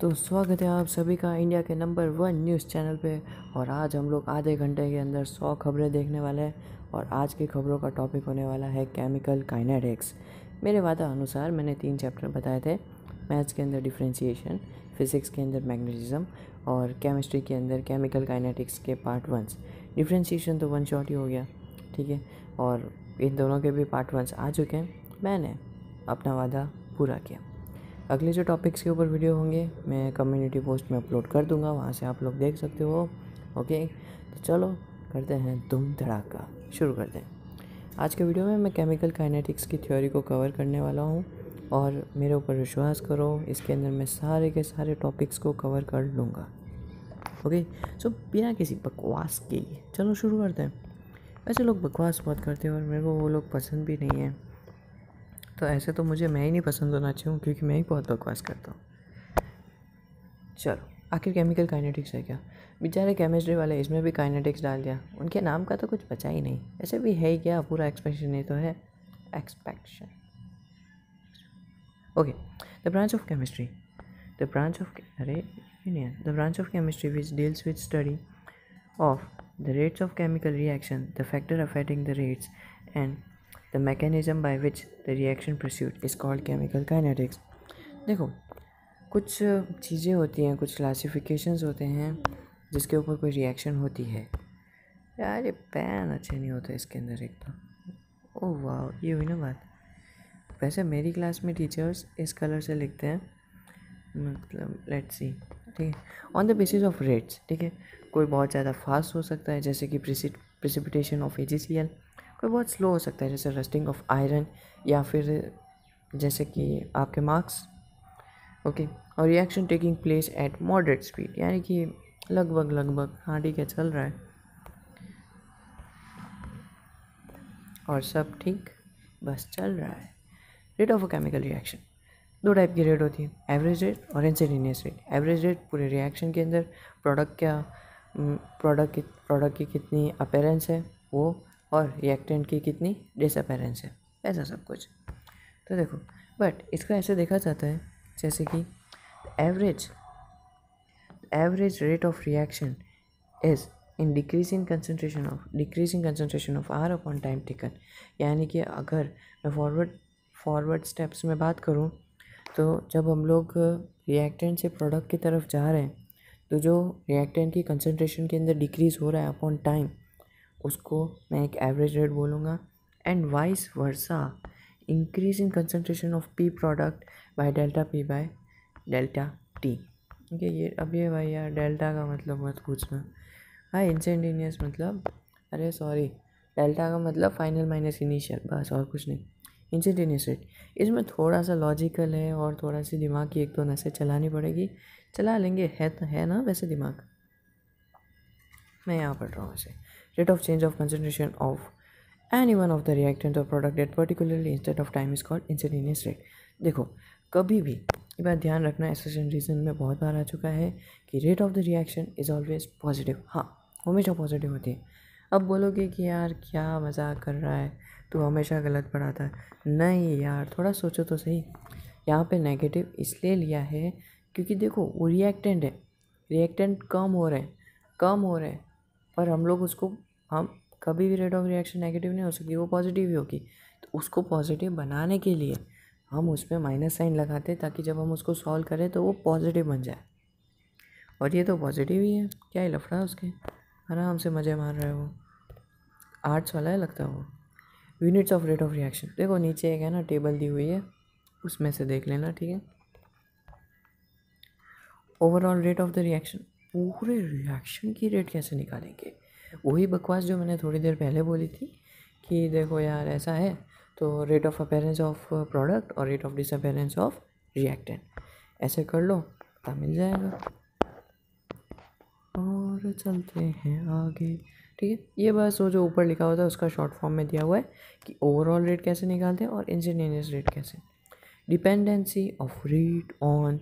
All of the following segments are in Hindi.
तो स्वागत है आप सभी का इंडिया के नंबर 1 न्यूज़ चैनल पे। और आज हम लोग आधे घंटे के अंदर 100 खबरें देखने वाले हैं। और आज की खबरों का टॉपिक होने वाला है केमिकल काइनेटिक्स। मेरे वादा अनुसार मैंने 3 चैप्टर बताए थे। मैथ्स के अंदर डिफरेंशिएशन, फिज़िक्स के अंदर मैग्नेटिज्म और केमिस्ट्री के अंदर केमिकल काइनेटिक्स के पार्ट 1। डिफरेंशिएशन तो वन शॉट ही हो गया, ठीक है। और इन दोनों के भी पार्ट 1 आ चुके हैं। मैंने अपना वादा पूरा किया। अगले जो टॉपिक्स के ऊपर वीडियो होंगे मैं कम्युनिटी पोस्ट में अपलोड कर दूंगा, वहाँ से आप लोग देख सकते हो। ओके, तो चलो करते हैं धूम धड़ाका, शुरू करते हैं। आज के वीडियो में मैं केमिकल काइनेटिक्स की थ्योरी को कवर करने वाला हूँ और मेरे ऊपर विश्वास करो, इसके अंदर मैं सारे के सारे टॉपिक्स को कवर कर लूँगा। ओके, सो बिना किसी बकवास के चलो शुरू करते हैं। वैसे लोग बकवास बहुत करते हैं और मेरे को वो लोग पसंद भी नहीं है। तो ऐसे तो मुझे मैं ही नहीं पसंद होना चाहिए क्योंकि मैं ही बहुत बकवास करता हूँ। चलो, आखिर केमिकल काइनेटिक्स है क्या? बेचारे केमिस्ट्री वाले इसमें भी काइनेटिक्स डाल दिया, उनके नाम का तो कुछ बचा ही नहीं। ऐसे भी है ही क्या, पूरा एक्सपेक्शन ही तो है। Expectation. Okay, the branch of chemistry the branch of the branch of chemistry which deals with study of the rates of chemical reaction, the factor affecting the rates, and the mechanism by which the reaction proceeds is called chemical kinetics. देखो, कुछ चीज़ें होती हैं, कुछ क्लासिफिकेशंस होते हैं जिसके ऊपर कोई रिएक्शन होती है। यार ये पेन अच्छे नहीं होते इसके अंदर एक तो। ओह वाह, ये हुई ना बात। वैसे मेरी क्लास में टीचर्स इस कलर से लिखते हैं, मतलब लेट्स सी, ठीक है, on the basis of rates. ठीक है, कोई बहुत ज़्यादा फास्ट हो सकता है जैसे कि प्रिसिपिटेशन ऑफ AgCl, कोई बहुत स्लो हो सकता है जैसे रस्टिंग ऑफ आयरन, या फिर जैसे कि आपके मार्क्स। ओके, और reaction taking place at moderate speed, यानी कि लगभग हाँ ठीक है चल रहा है और सब ठीक बस चल रहा है। Rate of a chemical reaction, दो टाइप की रेट होती है, एवरेज रेट और इंस्टेंटेनियस रेट। एवरेज रेट पूरे रिएक्शन के अंदर प्रोडक्ट की कितनी अपीयरेंस है वो, और रिएक्टेंट की कितनी डिसअपीयरेंस है, ऐसा सब कुछ। तो देखो, बट इसको ऐसे देखा जाता है जैसे कि average rate of reaction is in decreasing concentration of R upon time taken. यानी कि अगर मैं फॉरवर्ड स्टेप्स में बात करूँ तो जब हम लोग रिएक्टेंट से प्रोडक्ट की तरफ जा रहे हैं तो जो रिएक्टेंट की कंसनट्रेशन के अंदर डिक्रीज़ हो रहा है अपॉन टाइम, उसको मैं एक एवरेज रेट बोलूँगा। And vice versa, increase in concentration of P product by delta P by delta T. ठीक है, ये भाई यार डेल्टा का मतलब मत पूछना। हाँ, इंस्टेंटेनियस मतलब, अरे सॉरी, डेल्टा का मतलब फाइनल माइनस इनिशियल, बस और कुछ नहीं। इंस्टेंटेनियस रेट, इसमें थोड़ा सा लॉजिकल है और थोड़ा सी दिमाग की एक दो नसें चलानी पड़ेगी, चला लेंगे, है ना वैसे दिमाग। मैं यहाँ पढ़ रहा हूँ ऐसे, rate of change of concentration of any one of the reactant और product at particularly instead of time is called instantaneous rate. देखो, कभी भी ये बात ध्यान रखना, एसोसिएशन रीजन में बहुत बार आ चुका है कि rate of the reaction is always positive. हाँ, हमेशा पॉजिटिव होती है। अब बोलोगे कि यार क्या मजाक कर रहा है, तू हमेशा गलत पढ़ाता है। नहीं यार, थोड़ा सोचो तो सही। यहाँ पे नेगेटिव इसलिए लिया है क्योंकि देखो वो रिएक्टेंट कम हो रहे हैं, पर हम लोग उसको, हम कभी भी रेट ऑफ रिएक्शन नेगेटिव नहीं हो सकती, वो पॉजिटिव ही होगी। तो उसको पॉजिटिव बनाने के लिए हम उसमें माइनस साइन लगाते हैं ताकि जब हम उसको सॉल्व करें तो वो पॉजिटिव बन जाए। और ये तो पॉजिटिव ही है, क्या ही लफड़ा है उसके, आराम से मज़े मार रहे हो। आर्ट्स वाला है लगता है वो। Units of rate of reaction, देखो नीचे एक है ना टेबल दी हुई है, उसमें से देख लेना, ठीक है। Overall rate of the reaction, पूरे रिएक्शन की रेट कैसे निकालेंगे, वही बकवास जो मैंने थोड़ी देर पहले बोली थी कि देखो यार ऐसा है, तो rate of appearance of product और rate of disappearance of reactant, ऐसे कर लो पता मिल जाएगा। और चलते हैं आगे, ठीक है। ये बस वो जो ऊपर लिखा होता है उसका शॉर्ट फॉर्म में दिया हुआ है कि ओवरऑल रेट कैसे निकालते हैं और इंस्टेंटेनियस रेट कैसे। Dependency of rate on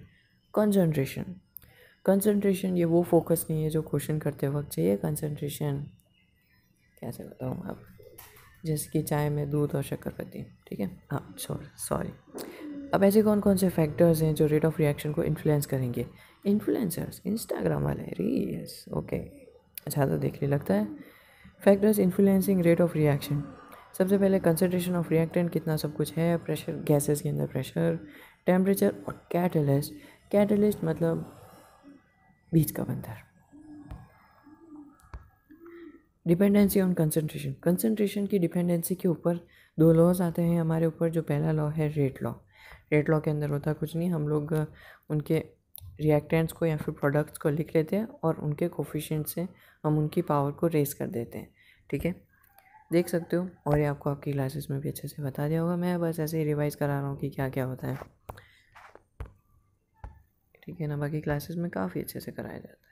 concentration, ये वो फोकस नहीं है जो क्वेश्चन करते वक्त चाहिए। कंसंट्रेशन कैसे बताऊँ अब, जैसे कि चाय में दूध और शक्कर पत्ती, ठीक है। हाँ सॉरी, अब ऐसे कौन कौन से फैक्टर्स हैं जो रेट ऑफ रिएक्शन को इन्फ्लुएंस करेंगे? इन्फ्लुएंसर्स, इंस्टाग्राम वाले, रील्स, ओके, अच्छा तो देखने लगता है। Factors influencing rate of reaction, सबसे पहले कंसनट्रेशन ऑफ रिएक्टेंट कितना सब कुछ है, प्रेशर, गैसेस के अंदर प्रेशर, टेम्परेचर और कैटलिस्ट। कैटलिस्ट मतलब बीज का बंदर। डिपेंडेंसी ऑन कंसनट्रेशन, कंसनट्रेशन की डिपेंडेंसी के ऊपर दो लॉज आते हैं हमारे ऊपर। जो पहला लॉ है रेट लॉ। रेट लॉ के अंदर होता कुछ नहीं, हम लोग उनके रिएक्टेंट्स को या फिर प्रोडक्ट्स को लिख लेते हैं और उनके कोफिशिएंट से हम उनकी पावर को रेस कर देते हैं, ठीक है, देख सकते हो। और ये आपको आपकी क्लासेस में भी अच्छे से बता दिया होगा, मैं बस ऐसे ही रिवाइज़ करा रहा हूँ कि क्या क्या होता है, ठीक है ना। बाकी क्लासेस में काफ़ी अच्छे से कराया जाता है।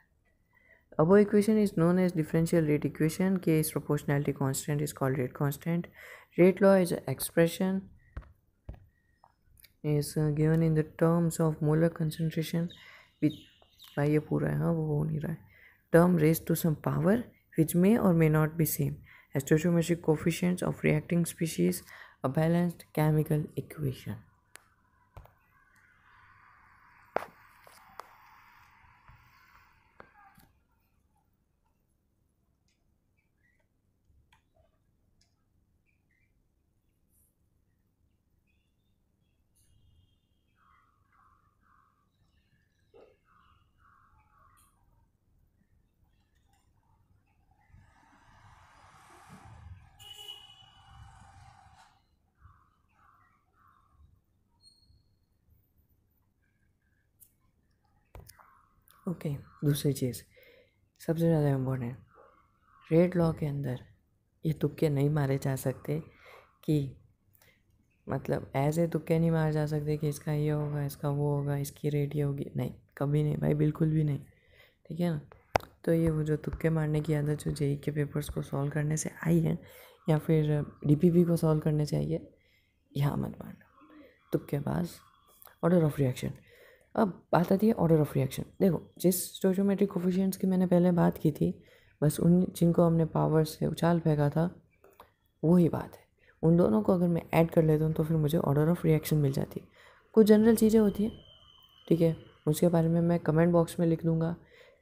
Above equation is known as differential rate equation. K is proportionality constant is called rate constant. Rate law is an expression is given in the terms of molar concentration with भाई ये पूरा है, हाँ वो हो नहीं रहा है, term raised to some power which may or may not be same as stoichiometric coefficients of reacting species, a balanced chemical equation. Okay, दूसरी चीज़ सबसे ज़्यादा इम्पोर्टेंट, रेट लॉ के अंदर ये तुक्के नहीं मारे जा सकते कि मतलब ऐसे तुक्के नहीं मारे जा सकते कि इसका ये होगा, इसका वो होगा, इसकी रेट ये होगी, नहीं, कभी नहीं भाई, बिल्कुल भी नहीं, ठीक है ना। तो ये वो जो तुक्के मारने की आदत जो जेई के पेपर्स को सॉल्व करने से आई है या फिर डीपीपी को सॉल्व करने से आई है, यहाँ मत मारना, तुक्केबाज। ऑर्डर ऑफ रिएक्शन, अब बात आती है ऑर्डर ऑफ रिएक्शन। देखो, जिस स्टोइचोमेट्रिक कोफिशिएंट्स की मैंने पहले बात की थी, बस उन जिनको हमने पावर से उछाल फेंका था, वही बात है। उन दोनों को अगर मैं ऐड कर लेता हूँ तो फिर मुझे ऑर्डर ऑफ रिएक्शन मिल जाती है। कुछ जनरल चीज़ें होती हैं, ठीक है, उसके बारे में मैं कमेंट बॉक्स में लिख दूँगा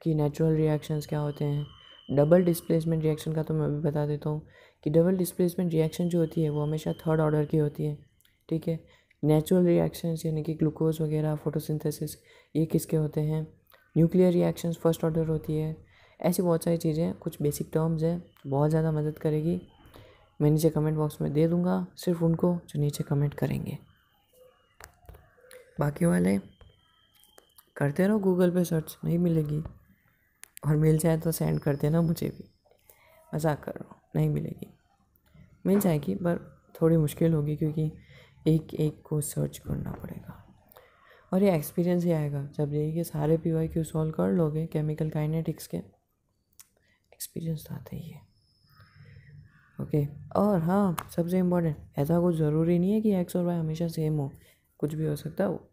कि नेचुरल रिएक्शंस क्या होते हैं। डबल डिस्प्लेसमेंट रिएक्शन का तो मैं भी बता देता हूँ कि डबल डिस्प्लेसमेंट रिएक्शन जो होती है वो हमेशा थर्ड ऑर्डर की होती है, ठीक है। नेचुरल रिएक्शंस यानी कि ग्लूकोज वगैरह, फोटोसिंथेसिस, ये किसके होते हैं। न्यूक्लियर रिएक्शंस फर्स्ट ऑर्डर होती है। ऐसी बहुत सारी चीज़ें, कुछ बेसिक टर्म्स हैं, बहुत ज़्यादा मदद करेगी। मैं नीचे कमेंट बॉक्स में दे दूँगा सिर्फ उनको जो नीचे कमेंट करेंगे। बाकी वाले करते रहो गूगल पे सर्च, नहीं मिलेगी, और मिल जाए तो सेंड कर देना मुझे भी, मजाक कर रहा हूँ, नहीं मिलेगी, मिल जाएगी पर थोड़ी मुश्किल होगी क्योंकि एक एक को सर्च करना पड़ेगा। और ये एक्सपीरियंस ही आएगा जब ये सारे PYQ सॉल्व कर लोगे केमिकल काइनेटिक्स के, एक्सपीरियंस तो आता ही है, ओके। और हाँ, सबसे इम्पोर्टेंट, ऐसा कुछ ज़रूरी नहीं है कि एक्स और वाई हमेशा सेम हो, कुछ भी हो सकता है वो।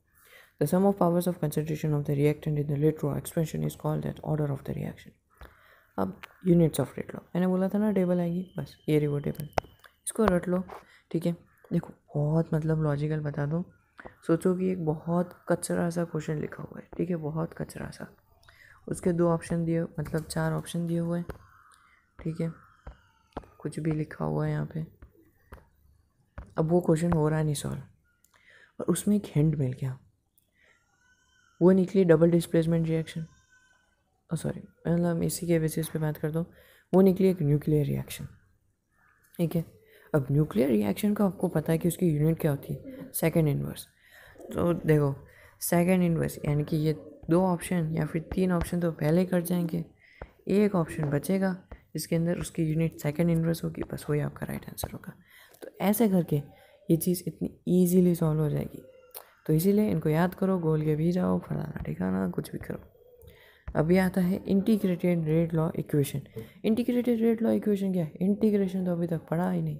The sum of powers of concentration of the reactant in the rate law expansion is called that order of the reaction. अब यूनिट्स ऑफ रेट लॉ, मैंने बोला था ना टेबल आएगी, बस ये रही वो टेबल, इसको रट लो, ठीक है। देखो बहुत मतलब लॉजिकल बता दो, सोचो कि एक बहुत कचरा सा क्वेश्चन लिखा हुआ है, ठीक है, बहुत कचरा सा, उसके दो ऑप्शन दिए, मतलब चार ऑप्शन दिए हुए हैं, ठीक है, कुछ भी लिखा हुआ है यहाँ पे। अब वो क्वेश्चन हो रहा नहीं सॉल्व, और उसमें एक हिंट मिल गया, वो निकली डबल डिस्प्लेसमेंट रिएक्शन, सॉरी मतलब इसी के बेसिस पे बात करता हूँ, वो निकली एक न्यूक्लियर रिएक्शन, ठीक है। अब न्यूक्लियर रिएक्शन का आपको पता है कि उसकी यूनिट क्या होती है, सेकंड इन्वर्स। तो देखो सेकंड इन्वर्स यानी कि ये दो ऑप्शन या फिर तीन ऑप्शन तो पहले कट जाएंगे, एक ऑप्शन बचेगा जिसके अंदर उसकी यूनिट सेकंड इन्वर्स होगी, बस वही आपका राइट आंसर होगा। तो ऐसे करके ये चीज़ इतनी ईजीली सॉल्व हो जाएगी, तो इसीलिए इनको याद करो, गोल के भी जाओ, फलाना ठिकाना कुछ भी करो। अभी आता है integrated rate law equation. Integrated rate law equation क्या है? इंटीग्रेशन तो अभी तक पढ़ा ही नहीं,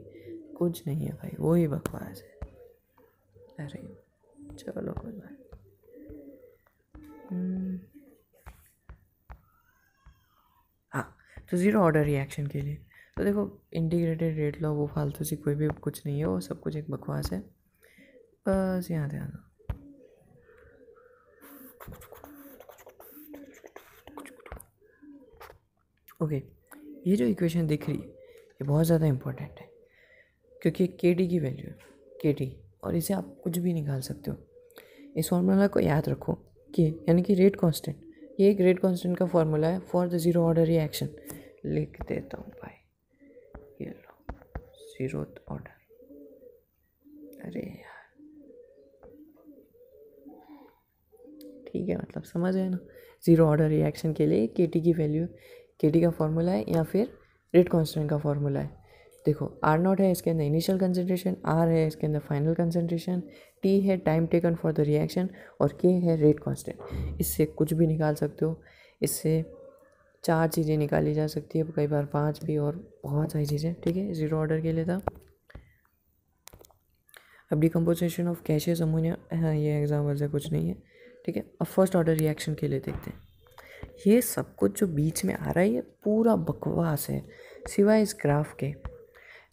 कुछ नहीं है भाई, वही बकवास है। अरे चलो कोई बात, हाँ, तो ज़ीरो ऑर्डर रिएक्शन के लिए तो देखो इंटीग्रेटेड रेट लॉ वो फालतू सी कोई भी कुछ नहीं है, वो सब कुछ एक बकवास है, बस यहाँ ध्यान दो। ओके, ये जो इक्वेशन दिख रही है ये बहुत ज़्यादा इम्पोर्टेंट है, क्योंकि के टी की वैल्यू है के टी, और इसे आप कुछ भी निकाल सकते हो। इस फॉर्मूला को याद रखो कि यानी कि रेट कांस्टेंट, ये एक रेट कांस्टेंट का फॉर्मूला है for the zero order reaction. लिख देता हूँ भाई, ये लो, ज़ीरो ऑर्डर। अरे यार ठीक है, मतलब समझ गए ना, ज़ीरो ऑर्डर रिएक्शन के लिए के टी की वैल्यू, के टी का फॉर्मूला है या फिर रेट कांस्टेंट का फॉर्मूला है। देखो आर नॉट है इसके अंदर इनिशियल कंसनट्रेशन, आर है इसके अंदर फाइनल कंसनट्रेशन, टी है time taken for the reaction, और के है रेट कांस्टेंट। इससे कुछ भी निकाल सकते हो, इससे 4 चीज़ें निकाली जा सकती है, कई बार 5 भी, और बहुत सारी चीज़ें। ठीक है, ज़ीरो ऑर्डर के लिए था। अब डिकम्पोजिशन ऑफ गैसियस अमोनिया, हाँ ये एग्जाम्पल से कुछ नहीं है। ठीक है, अब फर्स्ट ऑर्डर रिएक्शन के लिए देखते हैं। ये सब कुछ जो बीच में आ रहा है ये पूरा बकवास है, सिवाय इस ग्राफ के।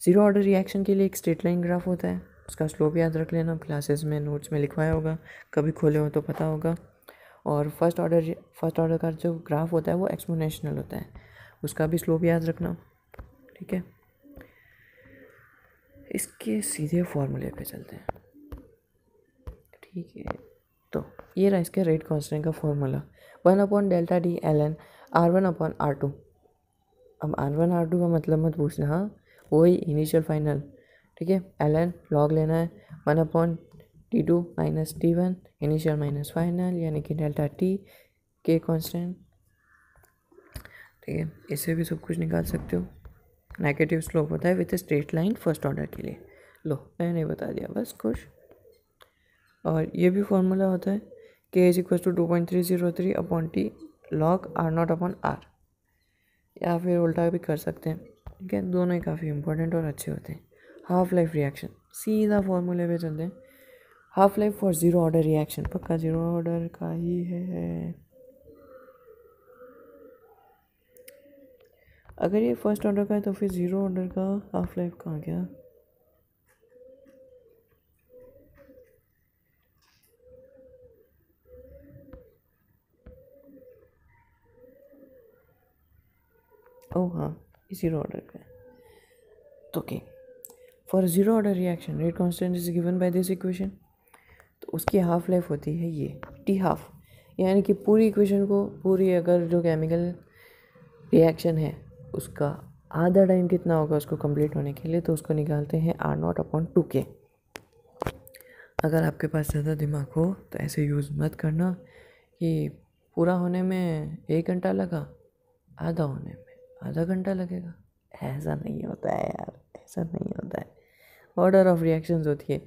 ज़ीरो ऑर्डर रिएक्शन के लिए एक स्ट्रेट लाइन ग्राफ होता है, उसका स्लोप याद रख लेना, क्लासेस में नोट्स में लिखवाया होगा, कभी खोले हो तो पता होगा। और फर्स्ट ऑर्डर का जो ग्राफ होता है वो एक्सपोनेंशियल होता है, उसका भी स्लोप याद रखना। ठीक है, इसके सीधे फॉर्मूले पे चलते हैं। ठीक है, तो ये रहा इसके रेट कांस्टेंट का फॉर्मूला, 1/Δ D R1/R2। अब R1 R2 का मतलब मत पूछना, हाँ वही इनिशियल फाइनल। ठीक है, ln लॉग लेना है, 1/T2 minus T1 initial minus final, यानी कि डेल्टा T के कांस्टेंट। ठीक है, इससे भी सब कुछ निकाल सकते हो। नेगेटिव स्लोप होता है with straight line first order के लिए। लो मैंने बता दिया, बस खुश। और ये भी फॉर्मूला होता है k = 2.303/T log R0/R, या फिर उल्टा भी कर सकते हैं। ठीक है, दोनों ही काफ़ी इंपॉर्टेंट और अच्छे होते हैं। हाफ लाइफ रिएक्शन, सीधा फॉर्मूले पे चलते हैं। Half life for zero order reaction, पक्का ज़ीरो ऑर्डर का ही है। अगर ये फर्स्ट ऑर्डर का है तो फिर ज़ीरो ऑर्डर का हाफ लाइफ कहाँ गया? ओह हाँ, ये ज़ीरो ऑर्डर का है। तो okay, for zero order reaction rate constant is given by this equation. तो उसकी हाफ लाइफ होती है ये टी हाफ, यानी कि पूरी इक्वेशन को, पूरी अगर जो केमिकल रिएक्शन है उसका आधा टाइम कितना होगा उसको कंप्लीट होने के लिए, तो उसको निकालते हैं R0/2K। अगर आपके पास ज़्यादा दिमाग हो तो ऐसे यूज़ मत करना कि पूरा होने में 1 घंटा लगा, आधा होने में आधा घंटा लगेगा। ऐसा नहीं होता है यार, ऐसा नहीं होता है। ऑर्डर ऑफ रिएक्शंस होती है,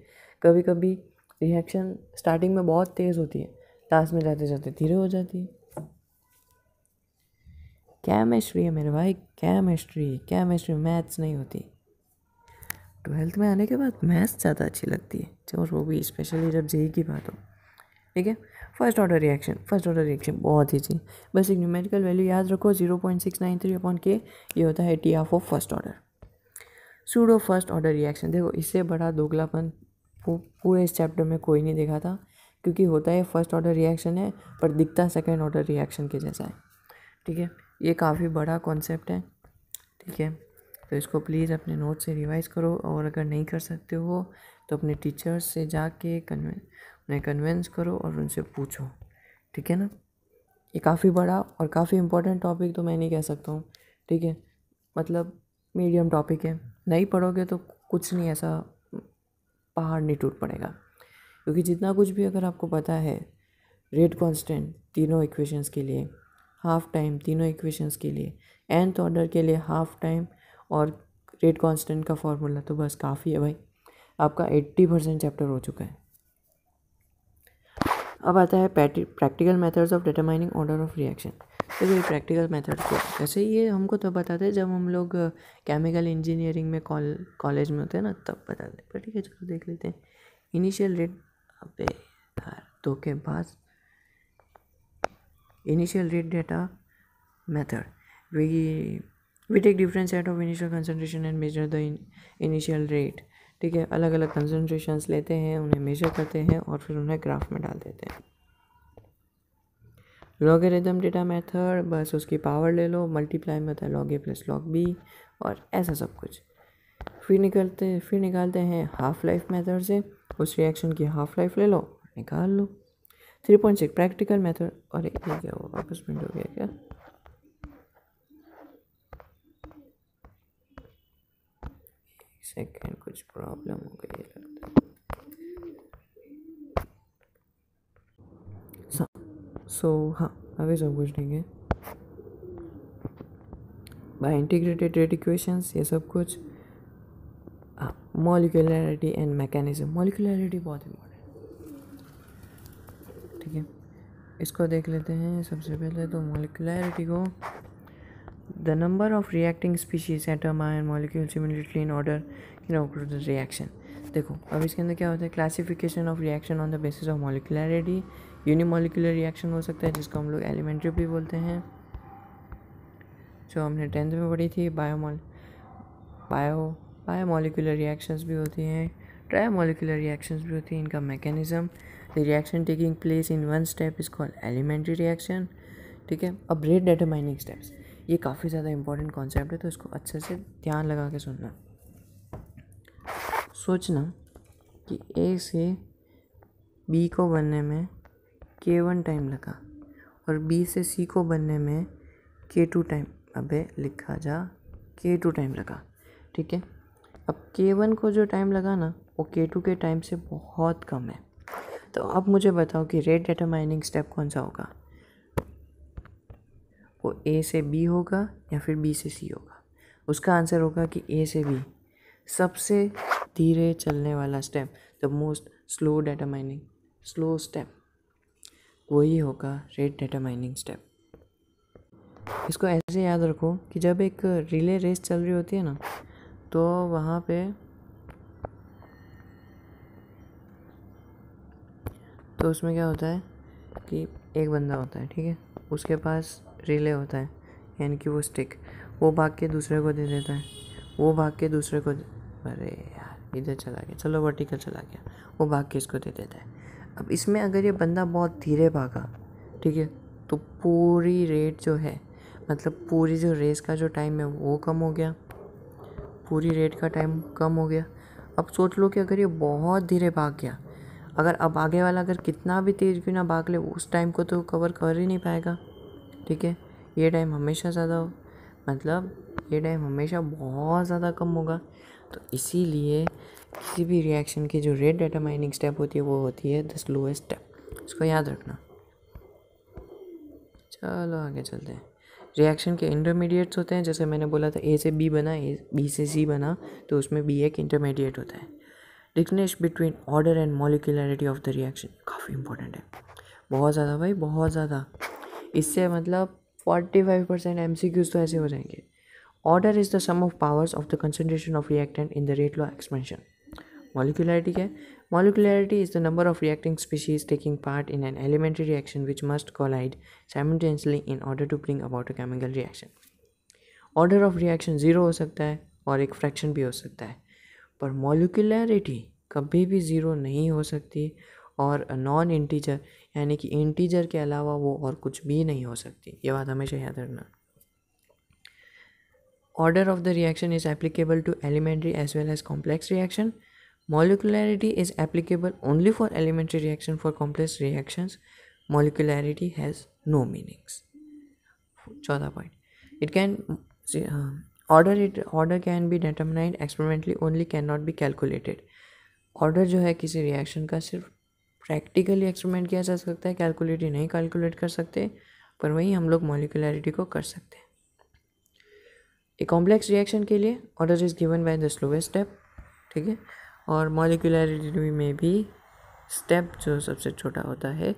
कभी कभी रिएक्शन स्टार्टिंग में बहुत तेज़ होती है, लास्ट में जाते जाते धीरे हो जाती है। केमिस्ट्री है मेरे भाई, केमिस्ट्री मैथ्स नहीं होती। 12th में आने के बाद मैथ्स ज़्यादा अच्छी लगती है, और वो भी स्पेशली जब जेई की बात हो। ठीक है, फर्स्ट ऑर्डर रिएक्शन बहुत ही चीज, बस एक न्यूमेरिकल वैल्यू याद रखो, 0.693/K, ये होता है T half of first order. Pseudo first order reaction, देखो इससे बड़ा दोगलापन पूरे इस चैप्टर में कोई नहीं देखा था, क्योंकि होता है फर्स्ट ऑर्डर रिएक्शन है पर दिखता सेकेंड ऑर्डर रिएक्शन के जैसा है। ठीक है, ये काफ़ी बड़ा कॉन्सेप्ट है। ठीक है, तो इसको प्लीज़ अपने नोट से रिवाइज़ करो, और अगर नहीं कर सकते हो तो अपने टीचर्स से जाके उन्हें कन्विंस करो और उनसे पूछो। ठीक है ना, ये काफ़ी बड़ा और काफ़ी इम्पोर्टेंट टॉपिक तो मैं नहीं कह सकता हूँ। ठीक है, मतलब मीडियम टॉपिक है, नहीं पढ़ोगे तो कुछ नहीं, ऐसा पहाड़ नहीं टूट पड़ेगा, क्योंकि जितना कुछ भी अगर आपको पता है, रेट कांस्टेंट तीनों इक्वेशंस के लिए, हाफ टाइम तीनों इक्वेशंस के लिए, nth ऑर्डर के लिए हाफ टाइम और रेट कांस्टेंट का फॉर्मूला, तो बस काफ़ी है भाई, आपका 80% चैप्टर हो चुका है। अब आता है practical methods of determining order of reaction. तो ये प्रैक्टिकल मेथड को जैसे ये हमको तब बताते हैं जब हम लोग केमिकल इंजीनियरिंग में कॉलेज में होते हैं ना, तब बताते हैं। पर ठीक है, चलो देख लेते हैं। इनिशियल रेट, अबे यार धोखेबाज, initial rate data method, we take different set of initial concentration and measure the initial rate। ठीक है, अलग अलग कंसनट्रेशंस लेते हैं, उन्हें मेजर करते हैं और फिर उन्हें ग्राफ में डाल देते हैं। लॉगरिथम डेटा मेथड, बस उसकी पावर ले लो, मल्टीप्लाई में होता है log a plus log b और ऐसा सब कुछ। फिर निकालते हैं हाफ लाइफ मेथड से, उस रिएक्शन की हाफ लाइफ ले लो, निकाल लो। 3.6 प्रैक्टिकल मेथड। अरे ये क्या हुआ, वापस प्रिंट हो गया क्या? एक सेकेंड, कुछ प्रॉब्लम हो गई लगता है। हाँ, अभी सब कुछ ठीक है। बाय इंटीग्रेटेड रेट इक्वेशंस, ये सब कुछ। Molecularity and mechanism. मॉलिक्यूलरिटी बहुत इम्पोर्टेंट, ठीक है, इसको देख लेते हैं। सबसे पहले तो मॉलिक्यूलरिटी को, the number of reacting species atom ion molecule similarly in order the reaction. देखो अब इसके अंदर क्या होता है, classification of reaction on the basis of molecularity. Unimolecular reaction हो सकता है जिसको हम लोग एलिमेंट्री भी बोलते हैं, जो हमने 10th में पढ़ी थी। बायोमॉलिक्यूलर रिएक्शंस भी होती हैं, ट्रायोमॉलिक्यूलर रिएक्शंस भी होती हैं। इनका mechanism, the reaction taking place in one step is called elementary reaction, ठीक है। अब रेट डिटरमाइनिंग स्टेप्स, ये काफ़ी ज़्यादा इंपॉर्टेंट कॉन्सेप्ट है, तो इसको अच्छे से ध्यान लगा के सुनना। सोचना कि ए से बी को बनने में K1 टाइम लगा और बी से सी को बनने में K2 टाइम, अबे लिखा जा, K2 टाइम लगा, ठीक है। अब K1 को जो टाइम लगा ना, वो K2 के टाइम से बहुत कम है। तो अब मुझे बताओ कि रेट डिटरमाइनिंग स्टेप कौन सा होगा, वो A से B होगा या फिर B से C होगा? उसका आंसर होगा कि A से B, सबसे धीरे चलने वाला step, the most slow step, वही होगा रेट डिटरमाइनिंग स्टेप। इसको ऐसे याद रखो कि जब एक रिले रेस चल रही होती है ना, तो वहाँ पे तो उसमें क्या होता है कि एक बंदा होता है, ठीक है, उसके पास रिले होता है, यानी कि वो स्टिक, वो भाग के दूसरे को दे देता है, वो भाग के दूसरे को अरे यार इधर चला गया, चलो वर्टिकल चला गया, वो भाग के इसको दे देता है। अब इसमें अगर ये बंदा बहुत धीरे भागा, ठीक है, तो पूरी रेट जो है, मतलब पूरी जो रेस का जो टाइम है वो कम हो गया, पूरी रेट का टाइम कम हो गया। अब सोच लो कि अगर ये बहुत धीरे भाग गया, अगर अब आगे वाला अगर कितना भी तेज़ क्यों ना भाग ले, उस टाइम को तो कवर कर ही नहीं पाएगा, ठीक है। ये टाइम हमेशा ज़्यादा, मतलब ये टाइम हमेशा बहुत ज़्यादा कम होगा। तो इसीलिए किसी भी रिएक्शन की जो रेट डिटरमाइनिंग स्टेप होती है वो होती है द स्लोएस्ट स्टेप, इसको याद रखना। चलो आगे चलते हैं। रिएक्शन के इंटरमीडिएट्स होते हैं, जैसे मैंने बोला था ए से बी बना, बी से सी बना, तो उसमें बी एक इंटरमीडिएट होता है। Difference between order and molecularity of the reaction काफ़ी इंपॉर्टेंट है, बहुत ज़्यादा भाई, बहुत ज़्यादा। इससे मतलब 45% MCQs तो ऐसे हो जाएंगे। Order is the sum of powers of the concentration of reactant in the rate law expansion. Molecularity क्या है? Molecularity is the number of reacting species taking part in an elementary reaction which must collide simultaneously in order to bring about a chemical reaction. Order of reaction 0 हो सकता है और एक फ्रैक्शन भी हो सकता है, पर मॉलिक्यूलरिटी कभी भी 0 नहीं हो सकती, और नॉन इंटीजर यानी कि इंटीजर के अलावा वो और कुछ भी नहीं हो सकती, ये बात हमेशा याद रखना। Order of the reaction is applicable to elementary as well as complex reaction. Molecularity is applicable only for elementary reaction. For complex reactions, molecularity has no meanings. 14th point. It can order can be determined experimentally, only cannot be calculated. Order जो है किसी रिएक्शन का सिर्फ प्रैक्टिकली एक्सपेरिमेंट किया जा सकता है, कैलकुलेट नहीं कैलकुलेट कर सकते, पर वहीं हम लोग मॉलिक्यूलरिटी को कर सकते हैं। ए कॉम्प्लेक्स रिएक्शन के लिए order is given by the slowest step, ठीक है, और मॉलिक्यूलरिटी में भी स्टेप जो सबसे छोटा होता है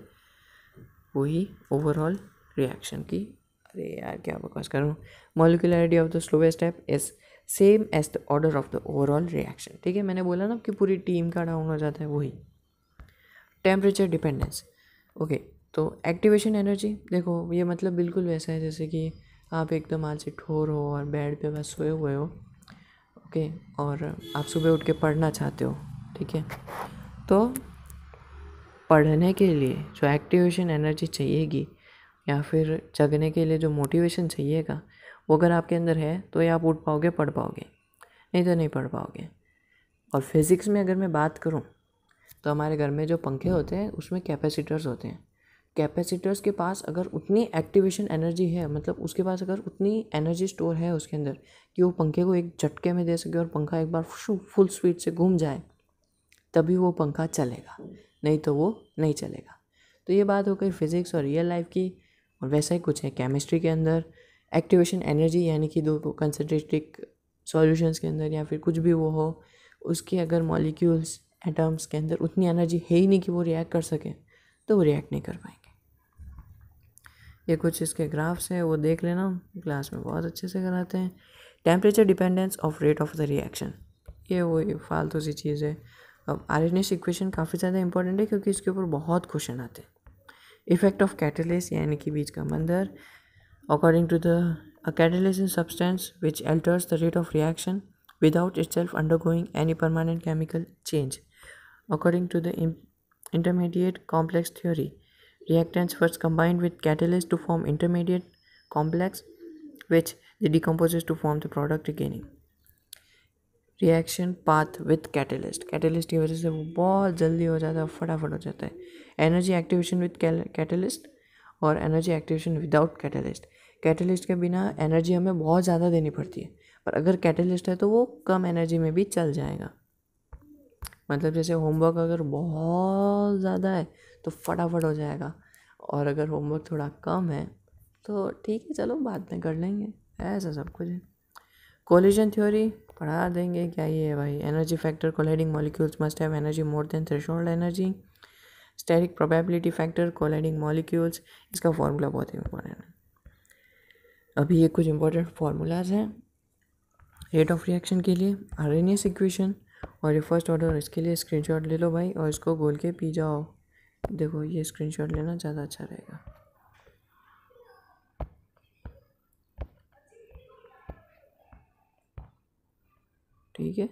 वही ओवरऑल रिएक्शन की, अरे यार क्या बकवास कर रहा हूँ, molecularity of the slowest step is same as the order of the overall reaction, ठीक है। मैंने बोला ना कि पूरी टीम का डाउन हो जाता है, वही। टेम्परेचर डिपेंडेंस, ओके, तो एक्टिवेशन एनर्जी, देखो ये मतलब बिल्कुल वैसा है जैसे कि आप एकदम आज से ठोर हो और बेड पे बस सोए हुए हो, ओके, और आप सुबह उठ के पढ़ना चाहते हो, ठीक है, तो पढ़ने के लिए जो एक्टिवेशन एनर्जी चाहिएगी या फिर जगने के लिए जो मोटिवेशन चाहिएगा वो अगर आपके अंदर है तो ही आप उठ पाओगे, पढ़ पाओगे, नहीं तो नहीं पढ़ पाओगे। और फिज़िक्स में अगर मैं बात करूँ तो हमारे घर में जो पंखे होते हैं उसमें कैपेसिटर्स होते हैं। कैपेसिटर्स के पास अगर उतनी एक्टिवेशन एनर्जी है, मतलब उसके पास अगर उतनी एनर्जी स्टोर है उसके अंदर कि वो पंखे को एक झटके में दे सके और पंखा एक बार फुल स्पीड से घूम जाए, तभी वो पंखा चलेगा, नहीं तो वो नहीं चलेगा। तो ये बात हो गई फिज़िक्स और रियल लाइफ की। और वैसा ही कुछ है केमिस्ट्री के अंदर। एक्टिवेशन एनर्जी यानी कि दो कंसनट्रेटिक सॉल्यूशंस के अंदर या फिर कुछ भी वो हो, उसके अगर मॉलिक्यूल्स एटम्स के अंदर उतनी एनर्जी है ही नहीं कि वो रिएक्ट कर सकें, तो वो रिएक्ट नहीं कर पाएंगे। ये कुछ इसके ग्राफ्स हैं, वो देख लेना, क्लास में बहुत अच्छे से कराते हैं। Temperature dependence of rate of the reaction, ये वो फालतू सी चीज़ है। अब आर्हेनियस इक्वेशन काफ़ी ज़्यादा इंपॉर्टेंट है क्योंकि इसके ऊपर बहुत क्वेश्चन आते हैं। इफेक्ट ऑफ कैटलिस्ट यानी कि बीज का मंदर। According to the catalyst in substance which alters the rate of reaction without itself undergoing any permanent chemical change. According to the intermediate complex theory, reactants first combine with catalyst to form intermediate complex, which they decomposes to form the product regaining. Reaction path with catalyst, catalyst की वजह से वो बहुत जल्दी हो जाता है, फटाफट हो जाता है। एनर्जी एक्टिवेशन विथ कैटलिस्ट और energy activation without catalyst. Catalyst के बिना एनर्जी हमें बहुत ज़्यादा देनी पड़ती है, पर अगर कैटलिस्ट है तो वो कम एनर्जी में भी चल जाएगा। मतलब जैसे होमवर्क अगर बहुत ज़्यादा है तो फटाफट हो जाएगा, और अगर होमवर्क थोड़ा कम है तो ठीक है चलो बाद में कर लेंगे, ऐसा सब कुछ है। कोलिजन थ्योरी पढ़ा देंगे, क्या ये है भाई। Energy factor, colliding molecules must have energy more than threshold energy. Steric probability factor, colliding molecules, इसका फॉर्मूला बहुत ही इंपॉर्टेंट है। अभी ये कुछ इंपॉर्टेंट फार्मूलाज हैं रेट ऑफ रिएक्शन के लिए। आर्हेनियस इक्वेशन और ये फर्स्ट ऑर्डर, इसके लिए स्क्रीनशॉट ले लो भाई और इसको गोल के पी जाओ। देखो ये स्क्रीनशॉट लेना ज़्यादा अच्छा रहेगा। ठीक है,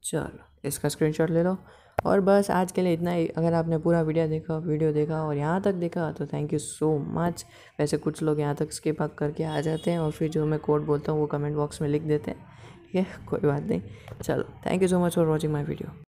चलो इसका स्क्रीनशॉट ले लो। और बस आज के लिए इतना ही। अगर आपने पूरा वीडियो देखा और यहाँ तक देखा तो थैंक यू सो मच। वैसे कुछ लोग यहाँ तक स्किप करके आ जाते हैं और फिर जो मैं कोड बोलता हूँ वो कमेंट बॉक्स में लिख देते हैं, ठीक है, कोई बात नहीं। चलो thank you so much for watching my video.